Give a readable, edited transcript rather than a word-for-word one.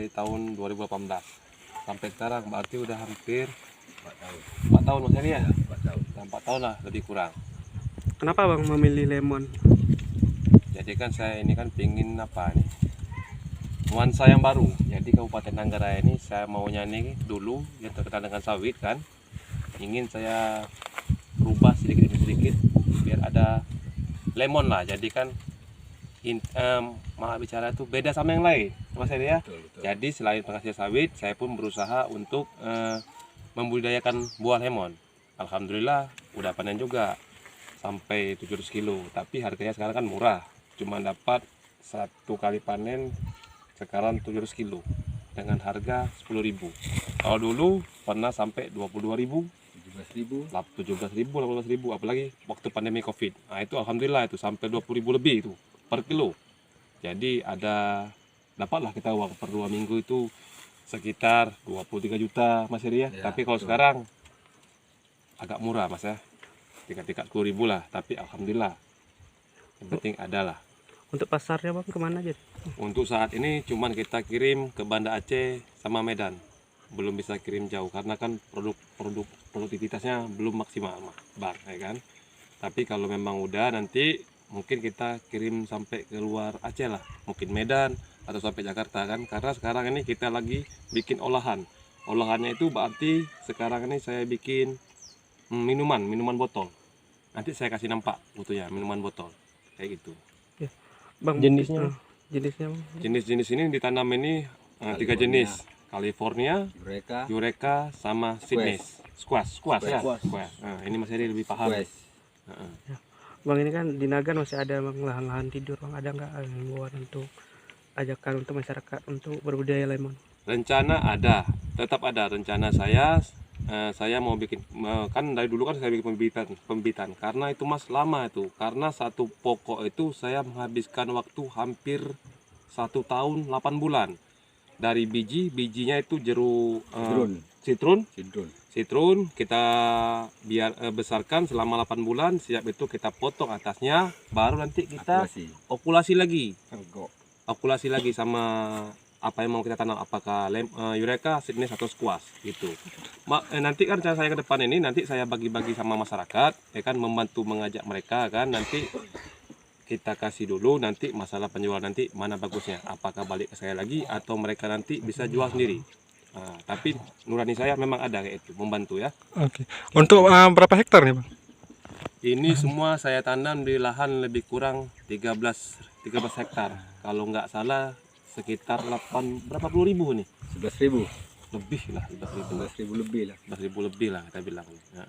dari tahun 2018 sampai sekarang, berarti udah hampir 4 tahun. 4 tahun Mas Heri ya? 4 tahun. Nah, 4 tahun lah lebih kurang. Kenapa Bang memilih lemon? Jadi kan saya ini kan pingin apa nih, nuansa yang baru. Jadi Kabupaten Manggarai ini saya maunya nih dulu yang terkenal dengan sawit kan, ingin saya rubah sedikit demi sedikit biar ada lemon lah. Jadi kan malah bicara itu beda sama yang lain Mas Heri ya. Betul, betul. Jadi selain penghasil sawit, saya pun berusaha untuk membudidayakan buah lemon. Alhamdulillah udah panen juga sampai 700 kilo, tapi harganya sekarang kan murah, cuma dapat satu kali panen sekarang 700 kilo dengan harga 10.000. Kalau dulu pernah sampai 22.000, 17.000. 17.000, 18.000, apalagi waktu pandemi Covid. Nah itu alhamdulillah itu sampai 20.000 lebih itu per kilo. Jadi dapatlah kita uang per 2 minggu itu sekitar 23 juta Mas Heri ya. Ya, Tapi kalau betul. sekarang agak murah Mas ya, tingkat 10.000 lah, tapi alhamdulillah yang penting ada lah. Untuk pasarnya Bang kemana aja? Untuk saat ini cuman kita kirim ke Banda Aceh sama Medan, belum bisa kirim jauh karena kan produktivitasnya belum maksimal Bang, ya kan. Tapi kalau memang udah, nanti mungkin kita kirim sampai ke luar Aceh lah, mungkin Medan atau sampai Jakarta kan, karena sekarang ini kita lagi bikin olahannya itu berarti sekarang ini saya bikin minuman botol. Nanti saya kasih nampak fotonya, minuman botol kayak gitu. Bang Jenisnya? Jenisnya Bang? Jenis-jenis ini ditanam ini 3 California. jenis, California, Eureka. Eureka, sama Sydney. Squash ya. Squash. Squash. Nah, ini Mas Heri lebih paham. West. Heeh. Bang ini kan di Nagan masih ada Bang lahan-lahan tidur Bang, ada nggak himbauan untuk ajakan untuk masyarakat untuk berbudidaya lemon? Rencana ada, tetap ada rencana saya mau bikin, kan dari dulu kan saya bikin pembibitan karena itu Mas lama itu, karena satu pokok itu saya menghabiskan waktu hampir 1 tahun 8 bulan dari bijinya itu Citrun kita besarkan selama 8 bulan, siap itu kita potong atasnya, baru nanti kita okulasi lagi sama apa yang mau kita tanam, apakah Eureka, Sydney atau Squash gitu. Nanti kan cara saya ke depan ini nanti saya bagi-bagi sama masyarakat, ya kan, membantu mengajak mereka kan, nanti kita kasih dulu, nanti masalah penjualan nanti mana bagusnya, apakah balik ke saya lagi atau mereka nanti bisa jual sendiri. Nah, tapi nurani saya memang ada kayak itu, membantu ya. Oke. Untuk berapa hektar nih Bang? Ini semua saya tanam di lahan lebih kurang 13 hektar. Kalau nggak salah sekitar berapa puluh ribu nih? 11.000. Lebih lah, 11.000 11.000 lebih lah. 11.000 lebih lah kita bilang. Nah.